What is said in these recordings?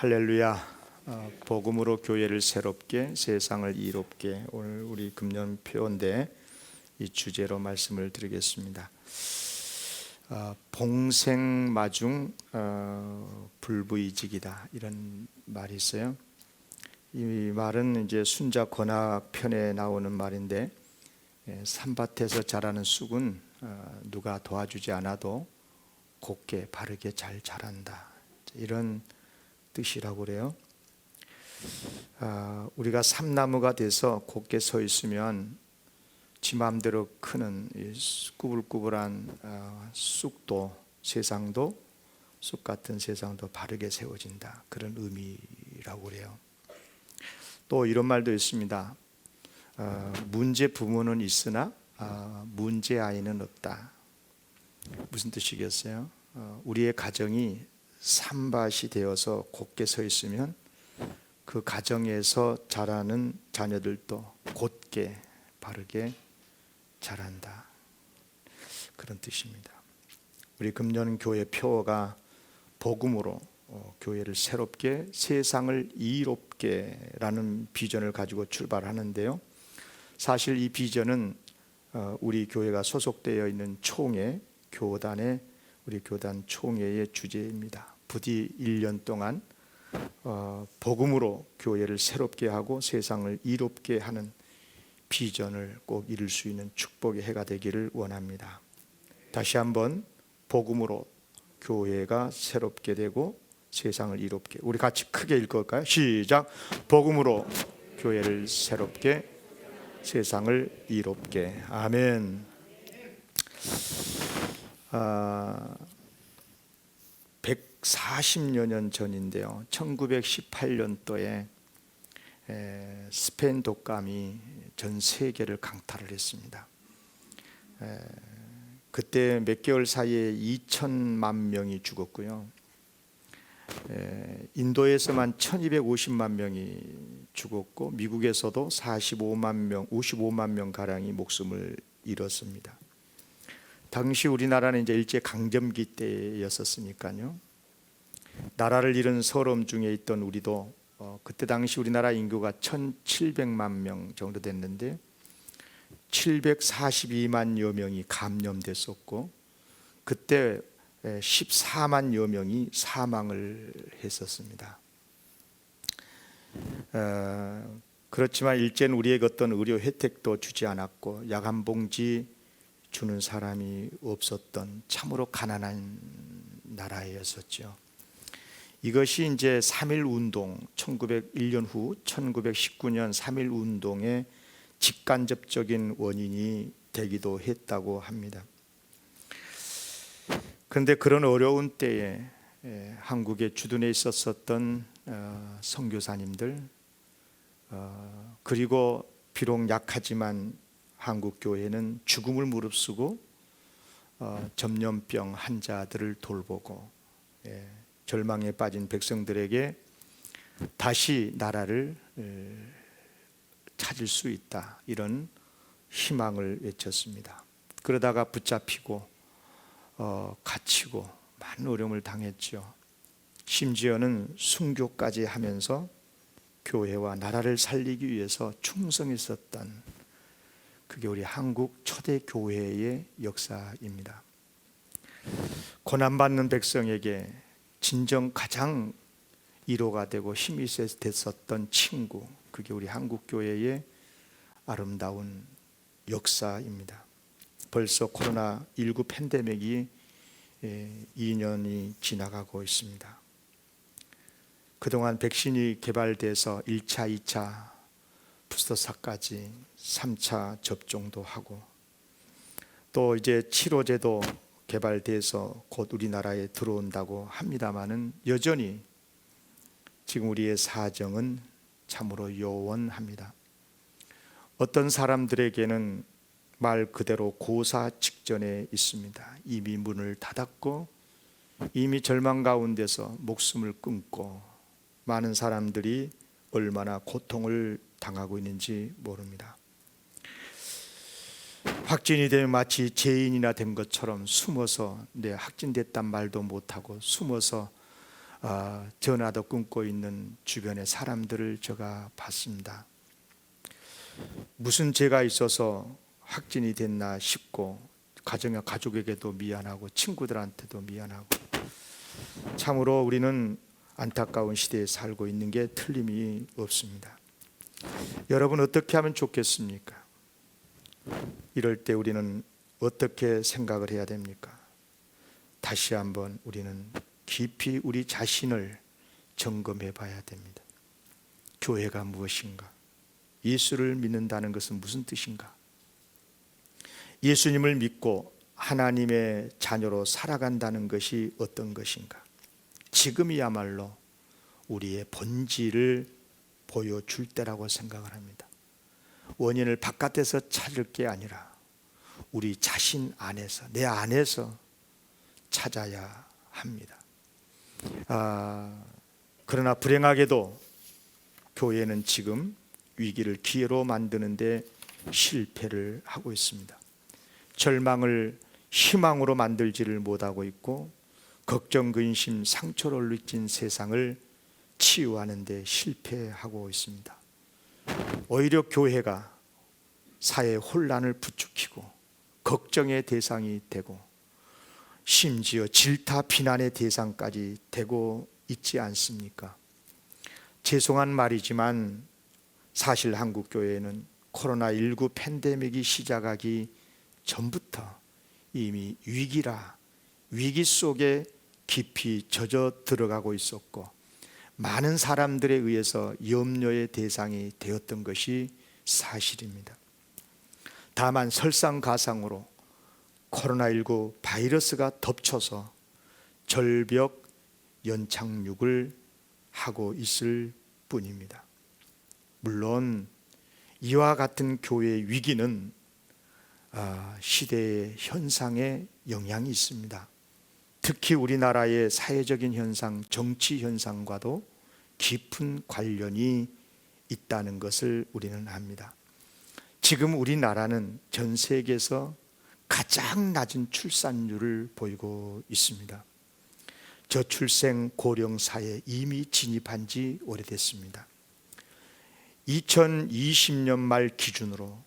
할렐루야. 복음으로 교회를 새롭게 세상을 이롭게, 오늘 우리 금년 표인데 이 주제로 말씀을 드리겠습니다. 봉생마중 불부이직이다, 이런 말이 있어요. 이 말은 이제 순자 권학 편에 나오는 말인데, 산밭에서 자라는 쑥은 누가 도와주지 않아도 곱게 바르게 잘 자란다, 이런 뜻이라고 그래요. 우리가 삼나무가 돼서 곱게 서 있으면 지 마음대로 크는 이 꾸불꾸불한 쑥도, 세상도, 쑥 같은 세상도 바르게 세워진다, 그런 의미라고 그래요. 또 이런 말도 있습니다. 문제 부모는 있으나 문제 아이는 없다. 무슨 뜻이겠어요? 우리의 가정이 산밭이 되어서 곱게 서 있으면 그 가정에서 자라는 자녀들도 곧게 바르게 자란다, 그런 뜻입니다. 우리 금년 교회 표어가 복음으로 교회를 새롭게 세상을 이롭게 라는 비전을 가지고 출발하는데요, 사실 이 비전은 우리 교회가 소속되어 있는 총회, 교단의 우리 교단 총회의 주제입니다. 부디 1년 동안 복음으로 교회를 새롭게 하고 세상을 이롭게 하는 비전을 꼭 이룰 수 있는 축복의 해가 되기를 원합니다. 다시 한번, 복음으로 교회가 새롭게 되고 세상을 이롭게, 우리 같이 크게 읽을까요? 시작. 복음으로 교회를 새롭게 세상을 이롭게. 아멘. 140여 년 전인데요, 1918년도에 스페인 독감이 전 세계를 강타를 했습니다. 그때 몇 개월 사이에 2천만 명이 죽었고요, 인도에서만 1250만 명이 죽었고, 미국에서도 55만 명 가량이 목숨을 잃었습니다. 당시 우리나라는 이제 일제 강점기 때였었으니까요, 나라를 잃은 서러움 중에 있던 우리도 그때 당시 우리나라 인구가 1700만 명 정도 됐는데 742만여 명이 감염됐었고, 그때 14만여 명이 사망을 했었습니다. 그렇지만 일제는 우리에게 어떤 의료 혜택도 주지 않았고 약 한 봉지 주는 사람이 없었던 참으로 가난한 나라였었죠. 이것이 이제 3.1 운동, 1901년 후 1919년 3.1 운동의 직간접적인 원인이 되기도 했다고 합니다. 그런데 그런 어려운 때에 한국에 주둔해 있었던 선교사님들, 그리고 비록 약하지만 한국 교회는 죽음을 무릅쓰고 전염병 환자들을 돌보고 절망에 빠진 백성들에게 다시 나라를 찾을 수 있다, 이런 희망을 외쳤습니다. 그러다가 붙잡히고 갇히고 많은 어려움을 당했죠. 심지어는 순교까지 하면서 교회와 나라를 살리기 위해서 충성했었던, 그게 우리 한국 초대 교회의 역사입니다. 고난받는 백성에게 진정 가장 위로가 되고 힘이 됐었던 친구, 그게 우리 한국 교회의 아름다운 역사입니다. 벌써 코로나19 팬데믹이 2년이 지나가고 있습니다. 그동안 백신이 개발돼서 1차, 2차 부스터샷까지 3차 접종도 하고, 또 이제 치료제도 개발돼서 곧 우리나라에 들어온다고 합니다마는 여전히 지금 우리의 사정은 참으로 요원합니다. 어떤 사람들에게는 말 그대로 고사 직전에 있습니다. 이미 문을 닫았고 이미 절망 가운데서 목숨을 끊고, 많은 사람들이 얼마나 고통을 당하고 있는지 모릅니다. 확진이 되면 마치 죄인이나 된 것처럼 숨어서 확진됐단 말도 못하고 숨어서 전화도 끊고 있는 주변의 사람들을 제가 봤습니다. 무슨 죄가 있어서 확진이 됐나 싶고 가족에게도 미안하고 친구들한테도 미안하고, 참으로 우리는 안타까운 시대에 살고 있는 게 틀림이 없습니다. 여러분, 어떻게 하면 좋겠습니까? 이럴 때 우리는 어떻게 생각을 해야 됩니까? 다시 한번 우리는 깊이 우리 자신을 점검해 봐야 됩니다. 교회가 무엇인가? 예수를 믿는다는 것은 무슨 뜻인가? 예수님을 믿고 하나님의 자녀로 살아간다는 것이 어떤 것인가? 지금이야말로 우리의 본질을 보여줄 때라고 생각을 합니다. 원인을 바깥에서 찾을 게 아니라 우리 자신 안에서, 내 안에서 찾아야 합니다. 그러나 불행하게도 교회는 지금 위기를 기회로 만드는데 실패를 하고 있습니다. 절망을 희망으로 만들지를 못하고 있고, 걱정, 근심, 상처를 느낀 세상을 치유하는 데 실패하고 있습니다. 오히려 교회가 사회의 혼란을 부추기고 걱정의 대상이 되고 심지어 질타 비난의 대상까지 되고 있지 않습니까? 죄송한 말이지만 사실 한국 교회는 코로나19 팬데믹이 시작하기 전부터 이미 위기 속에 깊이 젖어 들어가고 있었고, 많은 사람들에 의해서 염려의 대상이 되었던 것이 사실입니다. 다만 설상가상으로 코로나19 바이러스가 덮쳐서 절벽 연착륙을 하고 있을 뿐입니다. 물론 이와 같은 교회의 위기는 시대의 현상에 영향이 있습니다. 특히 우리나라의 사회적인 현상, 정치 현상과도 깊은 관련이 있다는 것을 우리는 압니다. 지금 우리나라는 전 세계에서 가장 낮은 출산율을 보이고 있습니다. 저출생 고령 사회에 이미 진입한 지 오래됐습니다. 2020년 말 기준으로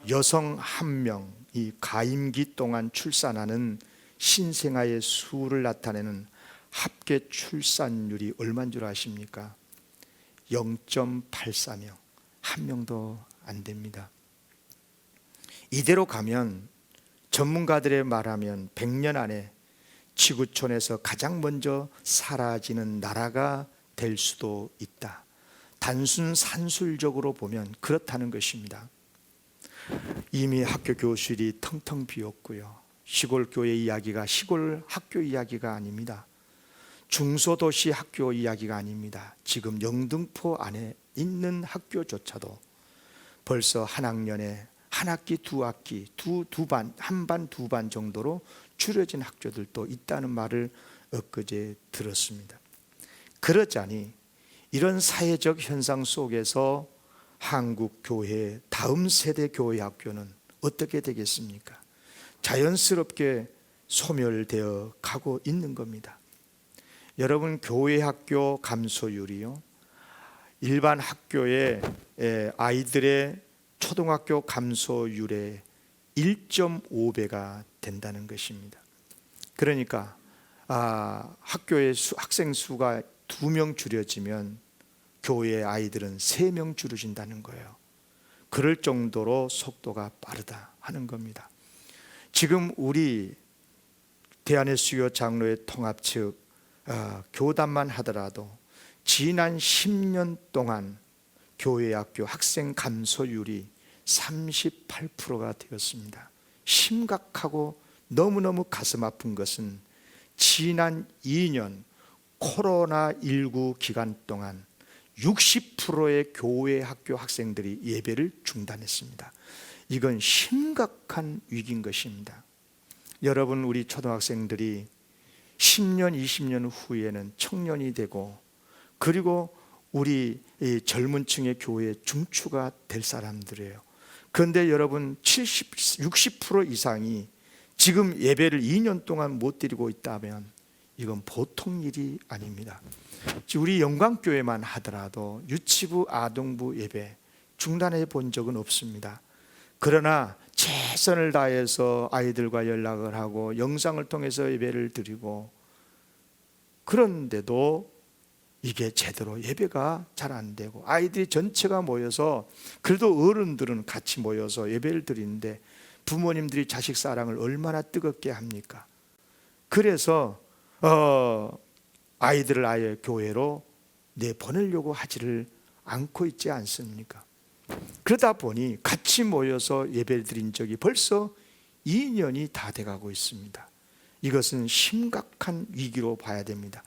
여성 1명이 가임기 동안 출산하는 신생아의 수를 나타내는 합계 출산율이 얼마인 줄 아십니까? 0.84명, 한 명도 안 됩니다. 이대로 가면 전문가들의 말하면 100년 안에 지구촌에서 가장 먼저 사라지는 나라가 될 수도 있다. 단순 산술적으로 보면 그렇다는 것입니다. 이미 학교 교실이 텅텅 비었고요. 시골 교회 이야기가 시골 학교 이야기가 아닙니다. 중소도시 학교 이야기가 아닙니다. 지금 영등포 안에 있는 학교조차도 벌써 한 학년에 한 학기, 두 학기, 두 반, 한 반, 두 반 정도로 줄여진 학교들도 있다는 말을 엊그제 들었습니다. 그러자니 이런 사회적 현상 속에서 한국 교회, 다음 세대 교회 학교는 어떻게 되겠습니까? 자연스럽게 소멸되어 가고 있는 겁니다. 여러분, 교회 학교 감소율이요, 일반 학교의 아이들의 초등학교 감소율의 1.5배가 된다는 것입니다. 그러니까 학교의 학생 수가 2명 줄여지면 교회의 아이들은 3명 줄어진다는 거예요. 그럴 정도로 속도가 빠르다 하는 겁니다. 지금 우리 대한의 수요 장로회 통합 측 교단만 하더라도 지난 10년 동안 교회 학교 학생 감소율이 38%가 되었습니다. 심각하고 너무너무 가슴 아픈 것은 지난 2년 코로나19 기간 동안 60%의 교회 학교 학생들이 예배를 중단했습니다. 이건 심각한 위기인 것입니다. 여러분, 우리 초등학생들이 10년, 20년 후에는 청년이 되고, 그리고 우리 젊은 층의 교회의 중추가 될 사람들이에요. 그런데 여러분, 60% 이상이 지금 예배를 2년 동안 못 드리고 있다면 이건 보통 일이 아닙니다. 우리 영광교회만 하더라도 유치부, 아동부 예배 중단해 본 적은 없습니다. 그러나 최선을 다해서 아이들과 연락을 하고 영상을 통해서 예배를 드리고, 그런데도 이게 제대로 예배가 잘 안 되고, 아이들이 전체가 모여서, 그래도 어른들은 같이 모여서 예배를 드리는데 부모님들이 자식 사랑을 얼마나 뜨겁게 합니까? 그래서 아이들을 아예 교회로 내보내려고 하지를 않고 있지 않습니까? 그러다 보니 같이 모여서 예배를 드린 적이 벌써 2년이 다 돼가고 있습니다. 이것은 심각한 위기로 봐야 됩니다.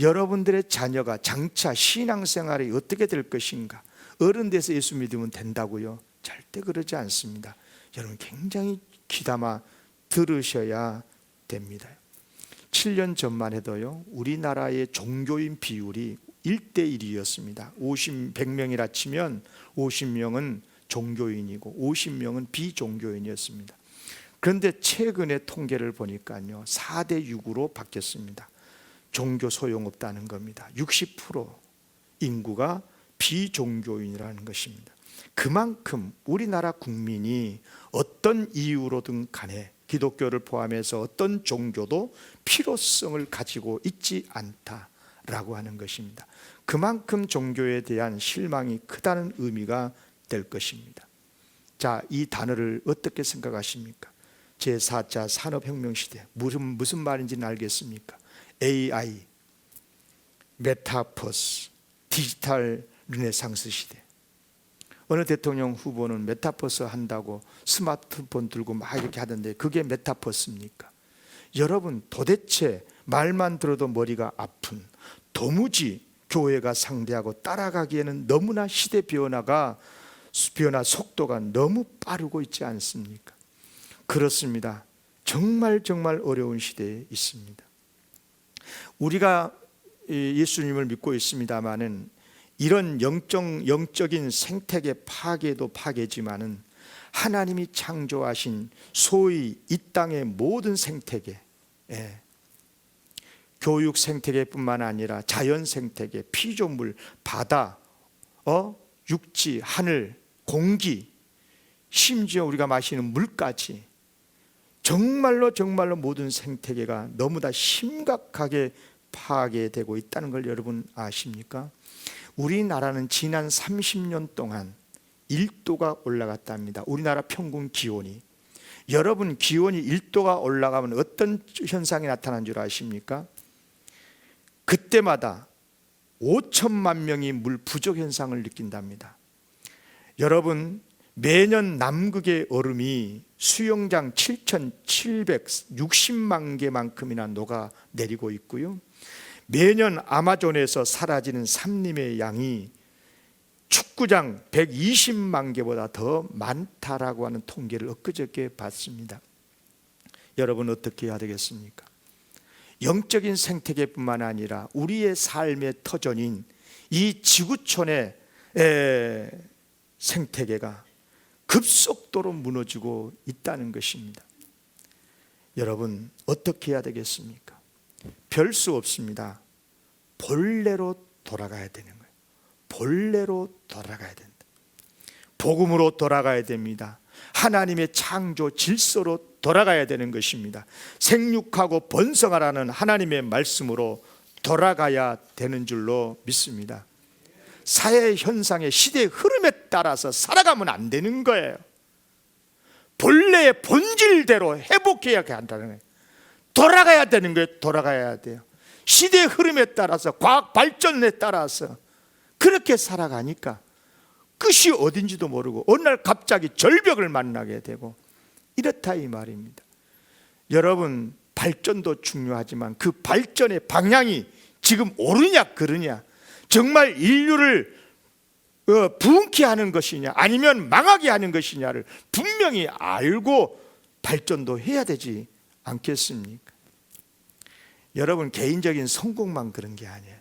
여러분들의 자녀가 장차 신앙생활이 어떻게 될 것인가? 어른 돼서 예수 믿으면 된다고요? 절대 그러지 않습니다. 여러분 굉장히 귀담아 들으셔야 됩니다. 7년 전만 해도요, 우리나라의 종교인 비율이 1대1이었습니다. 100명이라 치면 50명은 종교인이고 50명은 비종교인이었습니다. 그런데 최근에 통계를 보니까요, 4대6으로 바뀌었습니다. 종교 소용없다는 겁니다. 60% 인구가 비종교인이라는 것입니다. 그만큼 우리나라 국민이 어떤 이유로든 간에 기독교를 포함해서 어떤 종교도 필요성을 가지고 있지 않다라고 하는 것입니다. 그만큼 종교에 대한 실망이 크다는 의미가 될 것입니다. 자, 이 단어를 어떻게 생각하십니까? 제4차 산업혁명 시대, 무슨 말인지는 알겠습니까? AI, 메타버스, 디지털 르네상스 시대. 어느 대통령 후보는 메타버스 한다고 스마트폰 들고 막 이렇게 하던데, 그게 메타버스입니까? 여러분, 도대체 말만 들어도 머리가 아픈, 도무지 교회가 상대하고 따라가기에는 너무나 시대 변화 속도가 너무 빠르고 있지 않습니까? 그렇습니다. 정말 어려운 시대에 있습니다. 우리가 예수님을 믿고 있습니다마는 이런 영적인 생태계 파괴도 파괴지만은 하나님이 창조하신 소위 이 땅의 모든 생태계, 교육 생태계뿐만 아니라 자연 생태계, 피조물, 바다, 육지, 하늘, 공기, 심지어 우리가 마시는 물까지 정말로 모든 생태계가 너무 다 심각하게 파괴되고 있다는 걸 여러분 아십니까? 우리나라는 지난 30년 동안 1도가 올라갔답니다. 우리나라 평균 기온이. 여러분, 기온이 1도가 올라가면 어떤 현상이 나타난 줄 아십니까? 그때마다 5천만 명이 물 부족 현상을 느낀답니다. 여러분, 매년 남극의 얼음이 수영장 7,760만 개만큼이나 녹아내리고 있고요, 매년 아마존에서 사라지는 산림의 양이 축구장 120만 개보다 더 많다라고 하는 통계를 엊그저께 봤습니다. 여러분, 어떻게 해야 되겠습니까? 영적인 생태계뿐만 아니라 우리의 삶의 터전인 이 지구촌의 생태계가 급속도로 무너지고 있다는 것입니다. 여러분, 어떻게 해야 되겠습니까? 별 수 없습니다. 본래로 돌아가야 되는 거예요. 본래로 돌아가야 된다. 복음으로 돌아가야 됩니다. 하나님의 창조 질서로 돌아가야 되는 것입니다. 생육하고 번성하라는 하나님의 말씀으로 돌아가야 되는 줄로 믿습니다. 사회 현상의 시대의 흐름에 따라서 살아가면 안 되는 거예요. 본래의 본질대로 회복해야 한다는 거예요. 돌아가야 되는 거예요. 돌아가야 돼요. 시대의 흐름에 따라서, 과학 발전에 따라서 그렇게 살아가니까 끝이 어딘지도 모르고 어느 날 갑자기 절벽을 만나게 되고 이렇다 이 말입니다. 여러분, 발전도 중요하지만 그 발전의 방향이 지금 옳으냐 그르냐, 정말 인류를 부흥케 하는 것이냐 아니면 망하게 하는 것이냐를 분명히 알고 발전도 해야 되지 않겠습니까? 여러분, 개인적인 성공만 그런 게 아니에요.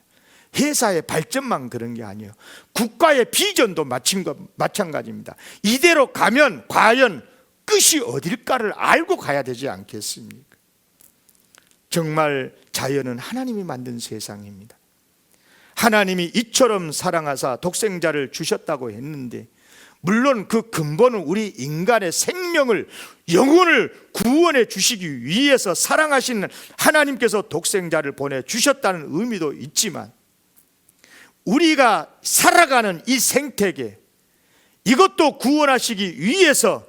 회사의 발전만 그런 게 아니에요. 국가의 비전도 마찬가지입니다. 이대로 가면 과연 끝이 어딜까를 알고 가야 되지 않겠습니까? 정말 자연은 하나님이 만든 세상입니다. 하나님이 이처럼 사랑하사 독생자를 주셨다고 했는데, 물론 그 근본은 우리 인간의 생명을, 영혼을 구원해 주시기 위해서 사랑하시는 하나님께서 독생자를 보내주셨다는 의미도 있지만, 우리가 살아가는 이 생태계, 이것도 구원하시기 위해서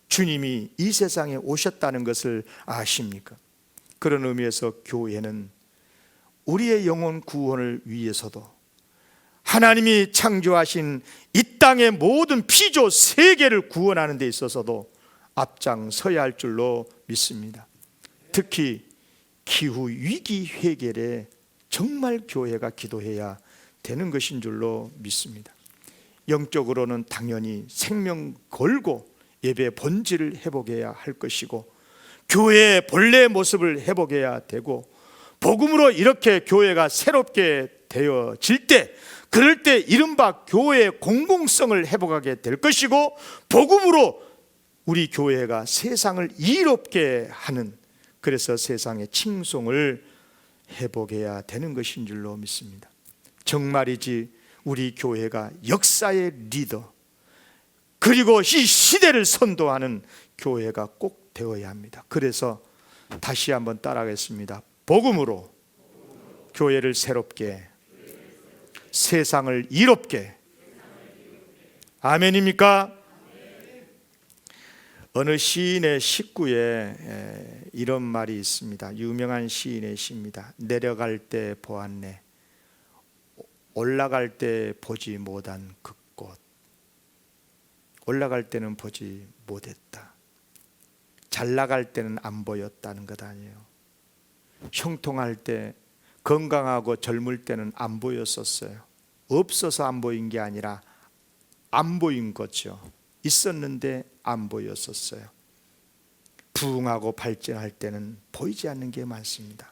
주님이 이 세상에 오셨다는 것을 아십니까? 그런 의미에서 교회는 우리의 영혼 구원을 위해서도 하나님이 창조하신 이 땅의 모든 피조 세계를 구원하는 데 있어서도 앞장서야 할 줄로 믿습니다. 특히 기후 위기 해결에 정말 교회가 기도해야 되는 것인 줄로 믿습니다. 영적으로는 당연히 생명 걸고 예배 본질을 회복해야 할 것이고, 교회의 본래의 모습을 회복해야 되고, 복음으로 이렇게 교회가 새롭게 되어질 때, 그럴 때 이른바 교회의 공공성을 회복하게 될 것이고, 복음으로 우리 교회가 세상을 이롭게 하는, 그래서 세상의 칭송을 회복해야 되는 것인 줄로 믿습니다. 정말이지 우리 교회가 역사의 리더, 그리고 이 시대를 선도하는 교회가 꼭 되어야 합니다. 그래서 다시 한번 따라하겠습니다. 복음으로 교회를 새롭게, 세상을 이롭게. 아멘입니까? 어느 시인의 식구에 이런 말이 있습니다. 유명한 시인의 시입니다. 내려갈 때 보았네, 올라갈 때 보지 못한 그 꽃. 올라갈 때는 보지 못했다. 잘 나갈 때는 안 보였다는 것 아니에요. 형통할 때, 건강하고 젊을 때는 안 보였었어요. 없어서 안 보인 게 아니라 안 보인 거죠. 있었는데 안 보였었어요. 부흥하고 발전할 때는 보이지 않는 게 많습니다.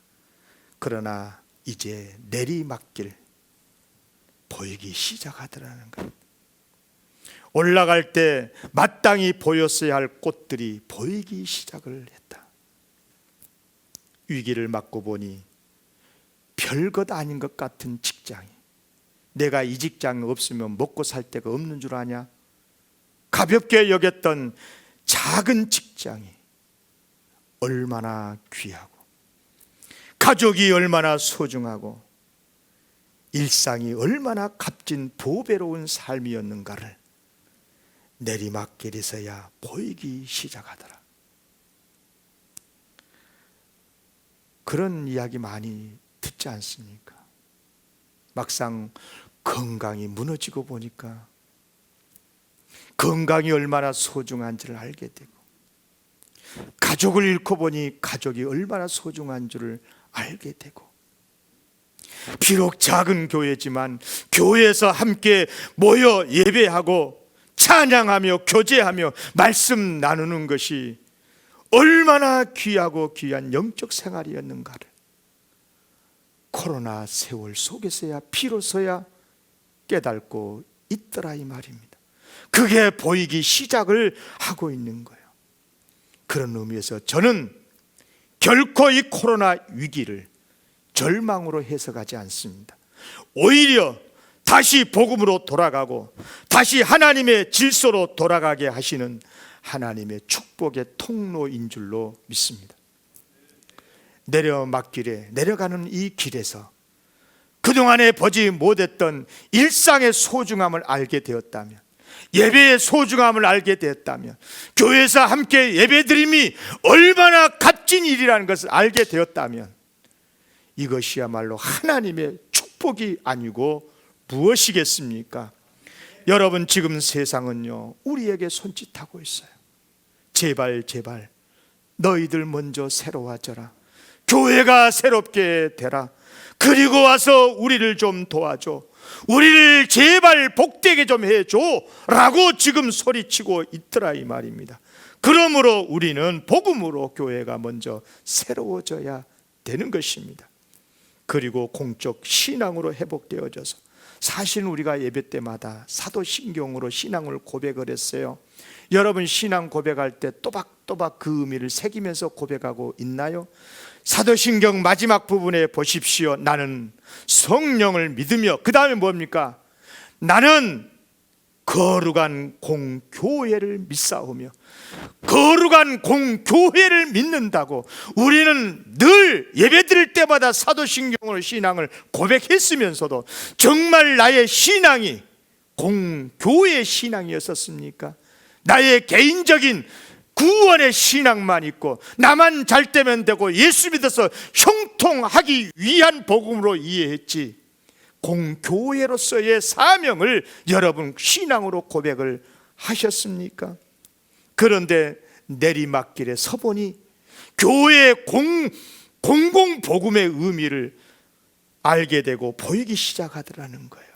그러나 이제 내리막길 보이기 시작하더라는 것. 올라갈 때 마땅히 보였어야 할 꽃들이 보이기 시작을 했다. 위기를 맞고 보니 별것 아닌 것 같은 직장이, 내가 이 직장 없으면 먹고 살 데가 없는 줄 아냐? 가볍게 여겼던 작은 직장이 얼마나 귀하고, 가족이 얼마나 소중하고, 일상이 얼마나 값진 보배로운 삶이었는가를 내리막길에서야 보이기 시작하더라. 그런 이야기 많이 듣지 않습니까? 막상 건강이 무너지고 보니까 건강이 얼마나 소중한지를 알게 되고, 가족을 잃고 보니 가족이 얼마나 소중한 줄을 알게 되고, 비록 작은 교회지만 교회에서 함께 모여 예배하고 찬양하며 교제하며 말씀 나누는 것이 얼마나 귀하고 귀한 영적 생활이었는가를 코로나 세월 속에서야 비로소야 깨닫고 있더라 이 말입니다. 그게 보이기 시작을 하고 있는 거예요. 그런 의미에서 저는 결코 이 코로나 위기를 절망으로 해석하지 않습니다. 오히려 다시 복음으로 돌아가고 다시 하나님의 질서로 돌아가게 하시는 하나님의 축복의 통로인 줄로 믿습니다. 내려막길에 내려가는 이 길에서 그동안에 보지 못했던 일상의 소중함을 알게 되었다면, 예배의 소중함을 알게 되었다면, 교회에서 함께 예배드림이 얼마나 값진 일이라는 것을 알게 되었다면, 이것이야말로 하나님의 축복이 아니고 무엇이겠습니까? 여러분, 지금 세상은요 우리에게 손짓하고 있어요. 제발 제발 너희들 먼저 새로워져라, 교회가 새롭게 되라, 그리고 와서 우리를 좀 도와줘, 우리를 제발 복되게 좀 해줘 라고 지금 소리치고 있더라 이 말입니다. 그러므로 우리는 복음으로 교회가 먼저 새로워져야 되는 것입니다. 그리고 공적 신앙으로 회복되어져서, 사실 우리가 예배 때마다 사도신경으로 신앙을 고백을 했어요. 여러분, 신앙 고백할 때 또박또박 그 의미를 새기면서 고백하고 있나요? 사도신경 마지막 부분에 보십시오. 나는 성령을 믿으며, 그 다음에 뭡니까? 나는 거룩한 공교회를 믿사오며. 거룩한 공교회를 믿는다고 우리는 늘 예배드릴 때마다 사도신경으로 신앙을 고백했으면서도 정말 나의 신앙이 공교회의 신앙이었었습니까? 나의 개인적인 구원의 신앙만 있고 나만 잘 되면 되고 예수 믿어서 형통하기 위한 복음으로 이해했지, 공교회로서의 사명을 여러분 신앙으로 고백을 하셨습니까? 그런데 내리막길에 서보니 교회의 공공복음의 의미를 알게 되고 보이기 시작하더라는 거예요.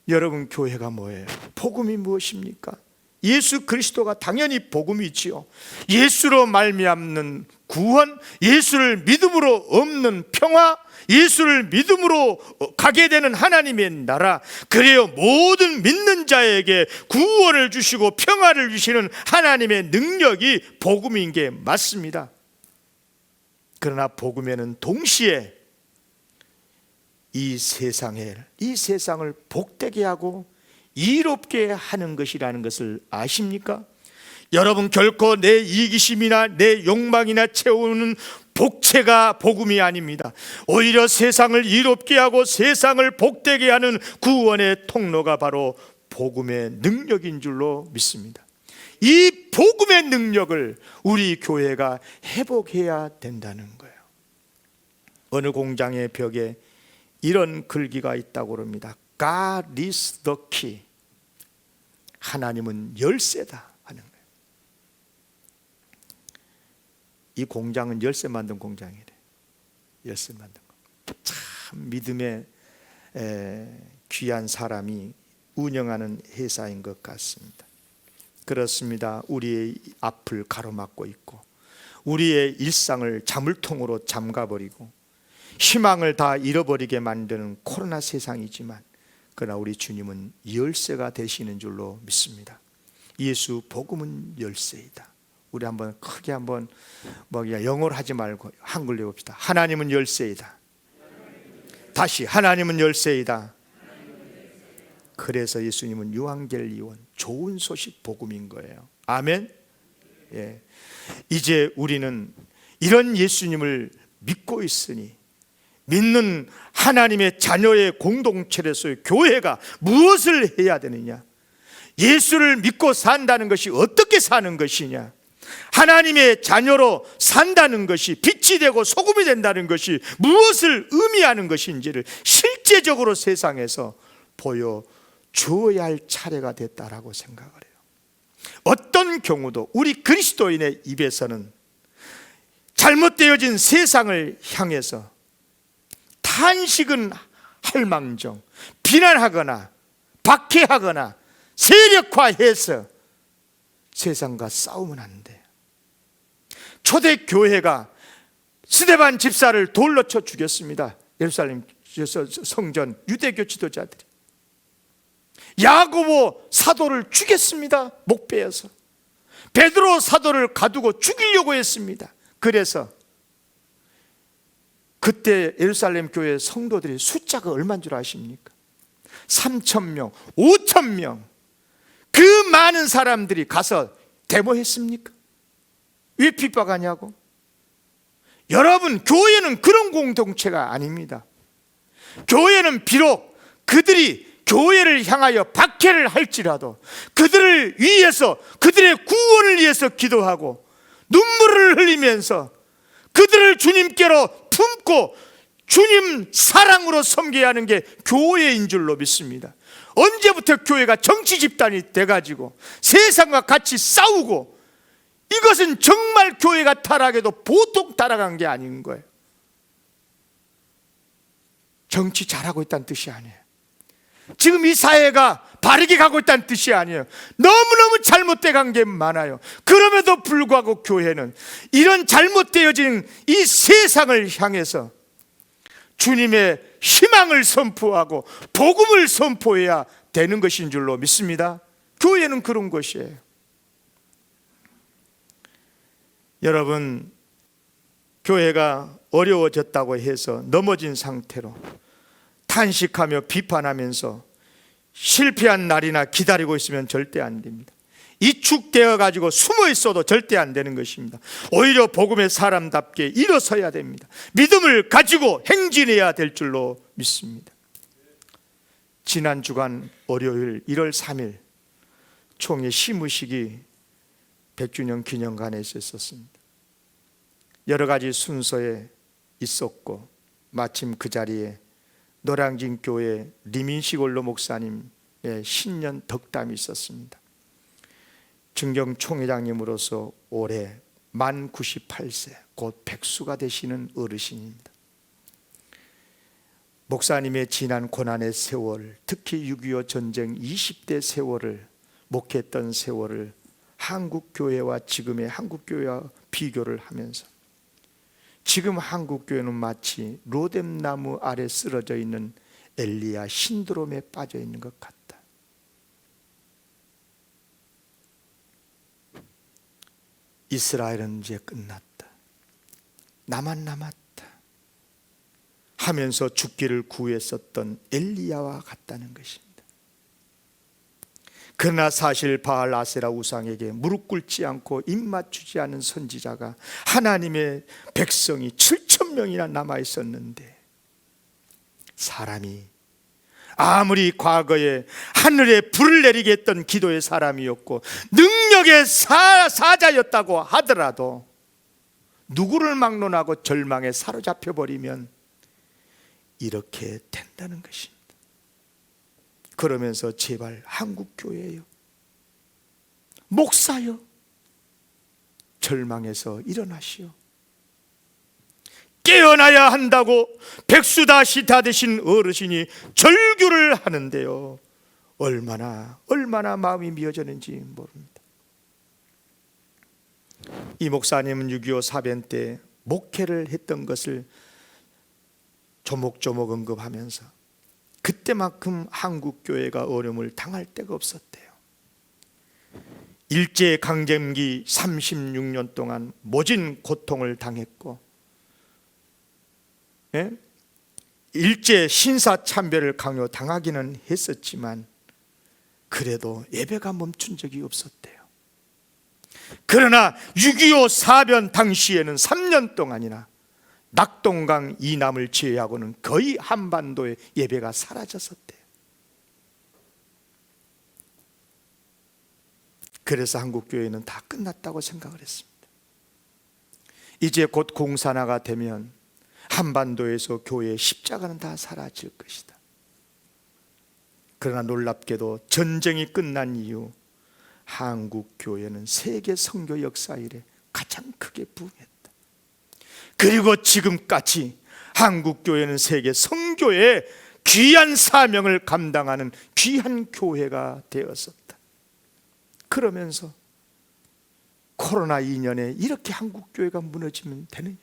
여러분, 교회가 뭐예요? 복음이 무엇입니까? 예수 그리스도가 당연히 복음이지요. 예수로 말미암는 구원, 예수를 믿음으로 얻는 평화, 예수를 믿음으로 가게 되는 하나님의 나라, 그래요 모든 믿는 자에게 구원을 주시고 평화를 주시는 하나님의 능력이 복음인 게 맞습니다. 그러나 복음에는 동시에 이 세상을 복되게 하고 이롭게 하는 것이라는 것을 아십니까? 여러분, 결코 내 이기심이나 내 욕망이나 채우는 복채가 복음이 아닙니다. 오히려 세상을 이롭게 하고 세상을 복되게 하는 구원의 통로가 바로 복음의 능력인 줄로 믿습니다. 이 복음의 능력을 우리 교회가 회복해야 된다는 거예요. 어느 공장의 벽에 이런 글귀가 있다고 합니다. God is the key. 하나님은 열쇠다 하는 거예요. 이 공장은 열쇠 만든 공장이래. 열쇠 만든 거. 참 믿음의 귀한 사람이 운영하는 회사인 것 같습니다. 그렇습니다. 우리의 앞을 가로막고 있고 우리의 일상을 자물통으로 잠가버리고 희망을 다 잃어버리게 만드는 코로나 세상이지만, 그러나 우리 주님은 열쇠가 되시는 줄로 믿습니다. 예수 복음은 열쇠이다. 우리 한번 크게 한번 영어로 하지 말고 한글로 해봅시다. 하나님은 열쇠이다. 다시, 하나님은 열쇠이다. 그래서 예수님은 유앙겔리온, 좋은 소식 복음인 거예요. 아멘. 예. 이제 우리는 이런 예수님을 믿고 있으니 믿는 하나님의 자녀의 공동체로서의 교회가 무엇을 해야 되느냐? 예수를 믿고 산다는 것이 어떻게 사는 것이냐? 하나님의 자녀로 산다는 것이, 빛이 되고 소금이 된다는 것이 무엇을 의미하는 것인지를 실제적으로 세상에서 보여주어야 할 차례가 됐다라고 생각을 해요. 어떤 경우도 우리 그리스도인의 입에서는 잘못되어진 세상을 향해서 탄식은 할망정, 비난하거나 박해하거나 세력화해서 세상과 싸우면 안 돼. 초대교회가 스데반 집사를 돌로 쳐 죽였습니다. 예루살렘 성전 유대교 지도자들이. 야고보 사도를 죽였습니다. 목베어서. 베드로 사도를 가두고 죽이려고 했습니다. 그래서 그때 예루살렘 교회 성도들의 숫자가 얼마인 줄 아십니까? 3,000명, 5,000명. 그 많은 사람들이 가서 데모했습니까? 왜 핍박하냐고? 여러분, 교회는 그런 공동체가 아닙니다. 교회는 비록 그들이 교회를 향하여 박해를 할지라도 그들을 위해서, 그들의 구원을 위해서 기도하고 눈물을 흘리면서 그들을 주님께로 품고 주님 사랑으로 섬겨야 하는 게 교회인 줄로 믿습니다. 언제부터 교회가 정치 집단이 돼가지고 세상과 같이 싸우고, 이것은 정말 교회가 타락해도 보통 타락한 게 아닌 거예요. 정치 잘하고 있다는 뜻이 아니에요. 지금 이 사회가 바르게 가고 있다는 뜻이 아니에요. 너무너무 잘못돼 간 게 많아요. 그럼에도 불구하고 교회는 이런 잘못되어진 이 세상을 향해서 주님의 희망을 선포하고 복음을 선포해야 되는 것인 줄로 믿습니다. 교회는 그런 것이에요. 여러분, 교회가 어려워졌다고 해서 넘어진 상태로 탄식하며 비판하면서 실패한 날이나 기다리고 있으면 절대 안 됩니다. 이축되어 가지고 숨어 있어도 절대 안 되는 것입니다. 오히려 복음의 사람답게 일어서야 됩니다. 믿음을 가지고 행진해야 될 줄로 믿습니다. 지난 주간 월요일 1월 3일 총회 시무식이 100주년 기념관에 있었습니다. 여러 가지 순서에 있었고 마침 그 자리에 노량진 교회 리민식 원로 목사님의 신년 덕담이 있었습니다. 증경 총회장님으로서 올해 만 98세 곧 백수가 되시는 어르신입니다. 목사님의 지난 고난의 세월, 특히 6.25 전쟁 20대 세월을 목회했던 세월을 한국교회와 지금의 한국교회와 비교를 하면서 지금 한국교회는 마치 로뎀나무 아래 쓰러져 있는 엘리야 신드롬에 빠져 있는 것 같다. 이스라엘은 이제 끝났다. 나만 남았다 하면서 죽기를 구했었던 엘리야와 같다는 것입니다. 그러나 사실 바알 아세라 우상에게 무릎 꿇지 않고 입 맞추지 않은 선지자가 하나님의 백성이 7천 명이나 남아 있었는데, 사람이 아무리 과거에 하늘에 불을 내리게 했던 기도의 사람이었고 능력의 사자였다고 하더라도 누구를 막론하고 절망에 사로잡혀 버리면 이렇게 된다는 것입니다. 그러면서 제발 한국교회요, 목사요, 절망에서 일어나시오. 깨어나야 한다고 백수다시다 되신 어르신이 절규를 하는데요, 얼마나 마음이 미어졌는지 모릅니다. 이 목사님은 6.25 사변 때 목회를 했던 것을 조목조목 언급하면서 그때만큼 한국교회가 어려움을 당할 때가 없었대요. 일제강점기 36년 동안 모진 고통을 당했고, 일제 신사참배를 강요당하기는 했었지만 그래도 예배가 멈춘 적이 없었대요. 그러나 6.25 사변 당시에는 3년 동안이나 낙동강 이남을 제외하고는 거의 한반도의 예배가 사라졌었대요. 그래서 한국교회는 다 끝났다고 생각을 했습니다. 이제 곧 공산화가 되면 한반도에서 교회의 십자가는 다 사라질 것이다. 그러나 놀랍게도 전쟁이 끝난 이후 한국교회는 세계 선교 역사 이래 가장 크게 부흥했다. 그리고 지금까지 한국교회는 세계 선교의 귀한 사명을 감당하는 귀한 교회가 되었었다. 그러면서 코로나 2년에 이렇게 한국교회가 무너지면 되느냐?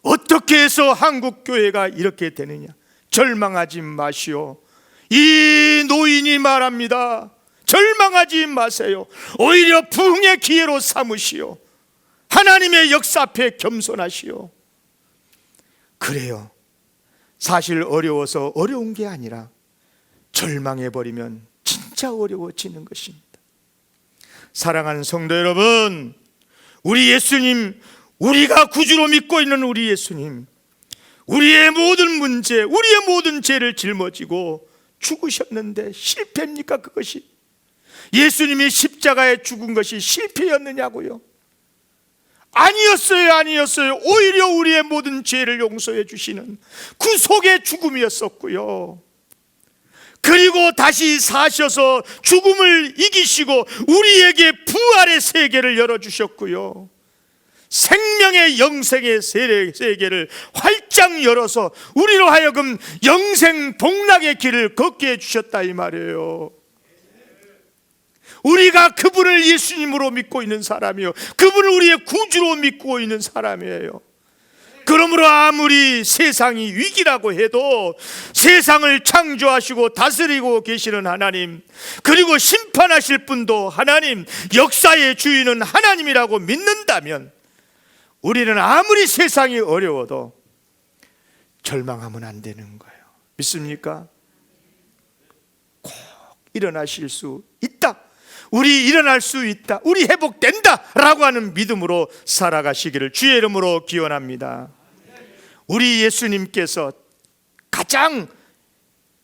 어떻게 해서 한국교회가 이렇게 되느냐? 절망하지 마시오. 이 노인이 말합니다. 절망하지 마세요. 오히려 부흥의 기회로 삼으시오. 하나님의 역사 앞에 겸손하시오. 그래요. 사실 어려워서 어려운 게 아니라 절망해버리면 진짜 어려워지는 것입니다. 사랑하는 성도 여러분, 우리 예수님, 우리가 구주로 믿고 있는 우리 예수님, 우리의 모든 문제, 우리의 모든 죄를 짊어지고 죽으셨는데 실패입니까? 그것이 예수님이 십자가에 죽은 것이 실패였느냐고요? 아니었어요. 오히려 우리의 모든 죄를 용서해 주시는 구속의 죽음이었었고요. 그리고 다시 사셔서 죽음을 이기시고 우리에게 부활의 세계를 열어주셨고요, 생명의 영생의 세계를 활짝 열어서 우리로 하여금 영생 복락의 길을 걷게 해주셨다 이 말이에요. 우리가 그분을 예수님으로 믿고 있는 사람이요, 그분을 우리의 구주로 믿고 있는 사람이에요. 그러므로 아무리 세상이 위기라고 해도 세상을 창조하시고 다스리고 계시는 하나님, 그리고 심판하실 분도 하나님, 역사의 주인은 하나님이라고 믿는다면 우리는 아무리 세상이 어려워도 절망하면 안 되는 거예요. 믿습니까? 꼭 일어나실 수 있다. 우리 일어날 수 있다. 우리 회복된다 라고 하는 믿음으로 살아가시기를 주의 이름으로 기원합니다. 우리 예수님께서 가장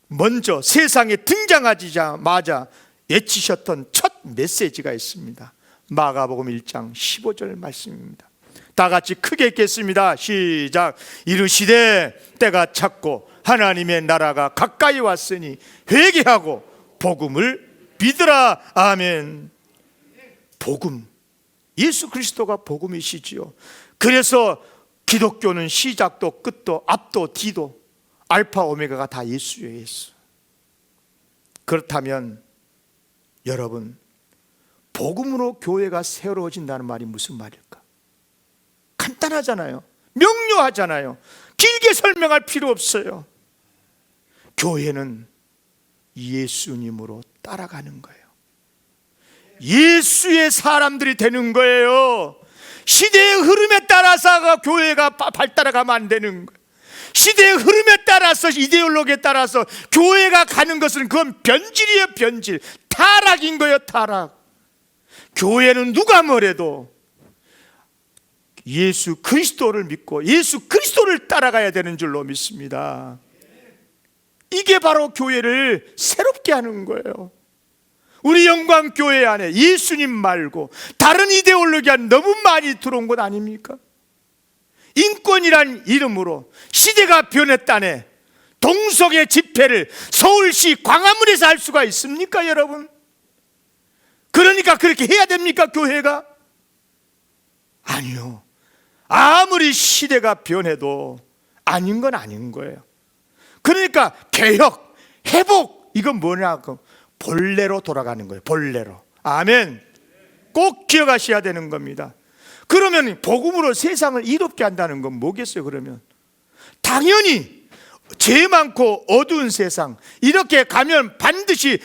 먼저 세상에 등장하자마자 외치셨던 첫 메시지가 있습니다. 마가복음 1장 15절 말씀입니다. 다 같이 크게 읽겠습니다. 시작. 이르시되 때가 찼고 하나님의 나라가 가까이 왔으니 회개하고 복음을 믿으라. 아멘. 복음, 예수 그리스도가 복음이시지요. 그래서 기독교는 시작도 끝도 앞도 뒤도 알파 오메가가 다 예수예요. 예수. 그렇다면 여러분, 복음으로 교회가 세워진다는 말이 무슨 말일까? 간단하잖아요. 명료하잖아요. 길게 설명할 필요 없어요. 교회는 예수님으로 따라가는 거예요. 예수의 사람들이 되는 거예요. 시대의 흐름에 따라서 교회가 발달해가면 안 되는 거예요. 시대의 흐름에 따라서, 이데올로기에 따라서 교회가 가는 것은 그건 변질이에요. 변질, 타락인 거예요. 타락. 교회는 누가 뭐래도 예수 그리스도를 믿고 예수 그리스도를 따라가야 되는 줄로 믿습니다. 이게 바로 교회를 새롭게 하는 거예요. 우리 영광교회 안에 예수님 말고 다른 이데올로기가 너무 많이 들어온 것 아닙니까? 인권이란 이름으로 시대가 변했다네 동성애 집회를 서울시 광화문에서 할 수가 있습니까, 여러분? 그러니까 그렇게 해야 됩니까, 교회가? 아니요. 아무리 시대가 변해도 아닌 건 아닌 거예요. 그러니까 개혁, 회복, 이건 뭐냐고 본래로 돌아가는 거예요. 본래로. 아멘. 꼭 기억하셔야 되는 겁니다. 그러면 복음으로 세상을 이롭게 한다는 건 뭐겠어요? 그러면 당연히 죄 많고 어두운 세상, 이렇게 가면 반드시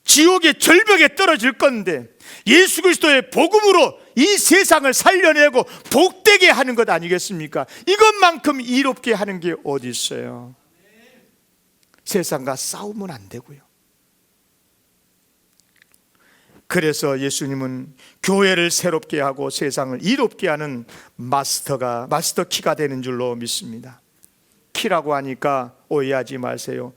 지옥의 절벽에 떨어질 건데 예수 그리스도의 복음으로 이 세상을 살려내고 복되게 하는 것 아니겠습니까? 이것만큼 이롭게 하는 게 어디 있어요? 세상과 싸우면 안 되고요. 그래서 예수님은 교회를 새롭게 하고 세상을 이롭게 하는 마스터 키가 되는 줄로 믿습니다. 키라고 하니까 오해하지 마세요.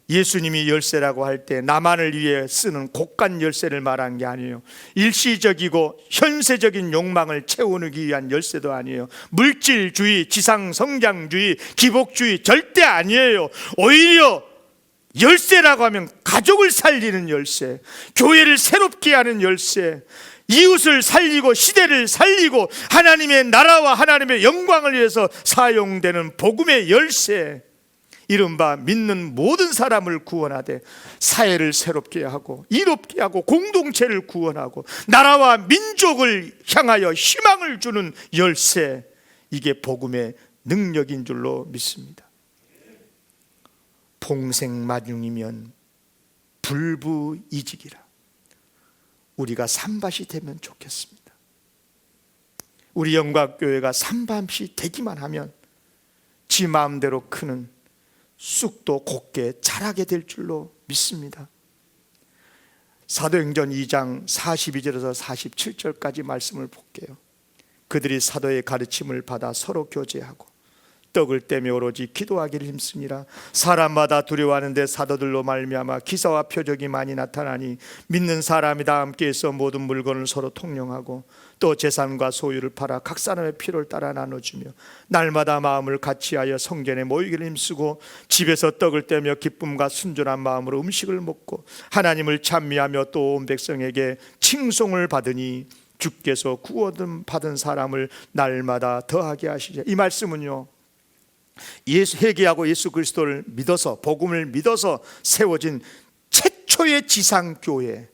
예수님이 열쇠라고 할 때 나만을 위해 쓰는 고간 열쇠를 말한 게 아니에요. 일시적이고 현세적인 욕망을 채우기 위한 열쇠도 아니에요. 물질주의, 지상성장주의, 기복주의 절대 아니에요. 오히려 열쇠라고 하면 가족을 살리는 열쇠, 교회를 새롭게 하는 열쇠, 이웃을 살리고 시대를 살리고 하나님의 나라와 하나님의 영광을 위해서 사용되는 복음의 열쇠, 이른바 믿는 모든 사람을 구원하되 사회를 새롭게 하고 이롭게 하고 공동체를 구원하고 나라와 민족을 향하여 희망을 주는 열쇠, 이게 복음의 능력인 줄로 믿습니다. 봉생마중이면 불부이직이라. 우리가 산밭이 되면 좋겠습니다. 우리 영광교회가 산밭이 되기만 하면 지 마음대로 크는 쑥도 곱게 자라게 될 줄로 믿습니다. 사도행전 2장 42절에서 47절까지 말씀을 볼게요. 그들이 사도의 가르침을 받아 서로 교제하고 떡을 떼며 오로지 기도하기를 힘쓰니라. 사람마다 두려워하는데 사도들로 말미암아 기사와 표적이 많이 나타나니 믿는 사람이 다 함께해서 모든 물건을 서로 통용하고 또 재산과 소유를 팔아 각 사람의 필요를 따라 나눠주며 날마다 마음을 같이하여 성전에 모이기를 힘쓰고 집에서 떡을 떼며 기쁨과 순전한 마음으로 음식을 먹고 하나님을 찬미하며 또 온 백성에게 칭송을 받으니 주께서 구원 받은 사람을 날마다 더하게 하시자. 이 말씀은요, 회개하고 예수 그리스도를 믿어서 복음을 믿어서 세워진 최초의 지상교회,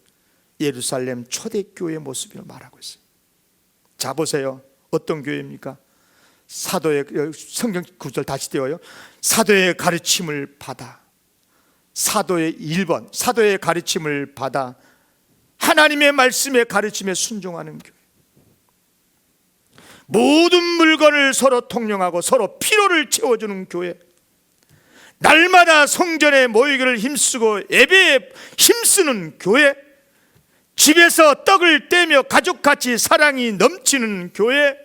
예루살렘 초대교회 모습을 말하고 있어요. 자 보세요. 어떤 교회입니까? 사도의, 성경 구절 다시 띄워요. 사도의 가르침을 받아, 사도의 1번 사도의 가르침을 받아 하나님의 말씀에 가르침에 순종하는 교회. 모든 물건을 서로 통용하고 서로 필요를 채워주는 교회, 날마다 성전에 모이기를 힘쓰고 예배에 힘쓰는 교회, 집에서 떡을 떼며 가족같이 사랑이 넘치는 교회,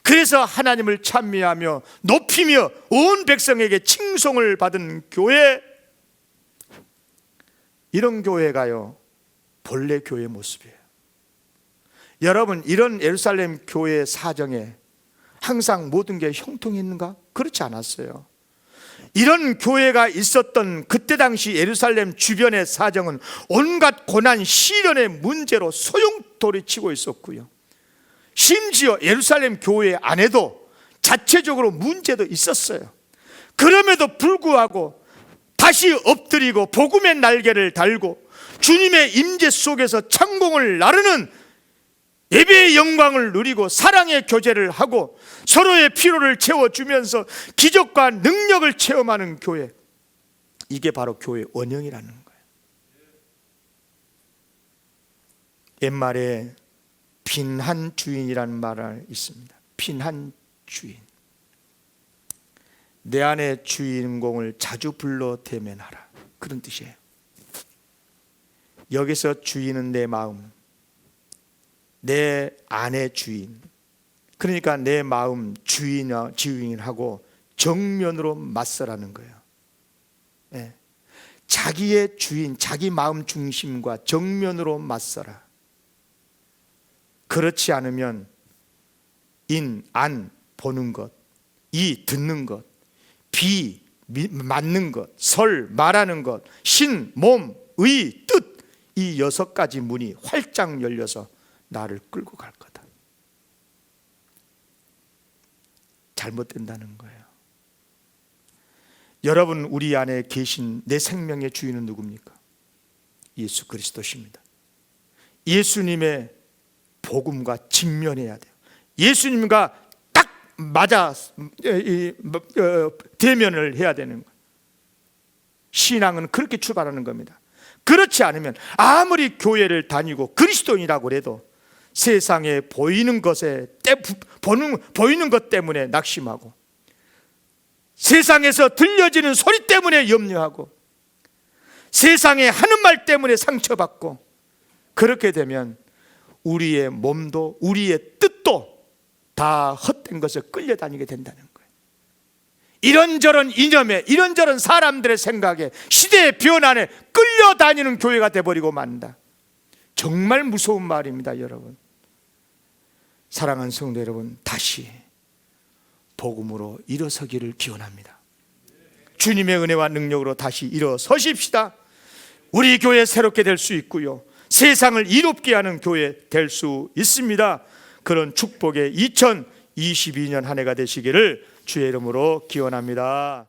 그래서 하나님을 찬미하며 높이며 온 백성에게 칭송을 받은 교회, 이런 교회가요 본래 교회의 모습이에요. 여러분, 이런 예루살렘 교회 사정에 항상 모든 게 형통했는가? 그렇지 않았어요. 이런 교회가 있었던 그때 당시 예루살렘 주변의 사정은 온갖 고난 시련의 문제로 소용돌이치고 있었고요, 심지어 예루살렘 교회 안에도 자체적으로 문제도 있었어요. 그럼에도 불구하고 다시 엎드리고 복음의 날개를 달고 주님의 임재 속에서 창공을 나르는 예배의 영광을 누리고 사랑의 교제를 하고 서로의 필요를 채워주면서 기적과 능력을 체험하는 교회, 이게 바로 교회의 원형이라는 거예요. 옛말에 빈한 주인이라는 말이 있습니다. 빈한 주인, 내 안의 주인공을 자주 불러 대면하라, 그런 뜻이에요. 여기서 주인은 내 마음, 내 안의 주인, 그러니까 내 마음 주인하고 정면으로 맞서라는 거예요. 네. 자기의 주인, 자기 마음 중심과 정면으로 맞서라. 그렇지 않으면 인, 안 보는 것, 이 듣는 것, 비 맞는 것, 설 말하는 것, 신, 몸, 의, 뜻, 이 6가지 문이 활짝 열려서 나를 끌고 갈 거다. 잘못된다는 거예요. 여러분, 우리 안에 계신 내 생명의 주인은 누굽니까? 예수 그리스도십니다. 예수님의 복음과 직면해야 돼요. 예수님과 딱 맞아 대면을 해야 되는 거예요. 신앙은 그렇게 출발하는 겁니다. 그렇지 않으면 아무리 교회를 다니고 그리스도인이라고 해도 세상에 보이는 것에 보이는 것 때문에 낙심하고, 세상에서 들려지는 소리 때문에 염려하고, 세상에 하는 말 때문에 상처받고, 그렇게 되면 우리의 몸도 우리의 뜻도 다 헛된 것에 끌려다니게 된다는 거예요. 이런저런 이념에, 이런저런 사람들의 생각에, 시대의 변환에 끌려다니는 교회가 돼버리고 만다. 정말 무서운 말입니다, 여러분. 사랑하는 성도 여러분, 다시 복음으로 일어서기를 기원합니다. 주님의 은혜와 능력으로 다시 일어서십시다. 우리 교회 새롭게 될 수 있고요, 세상을 이롭게 하는 교회 될 수 있습니다. 그런 축복의 2022년 한 해가 되시기를 주의 이름으로 기원합니다.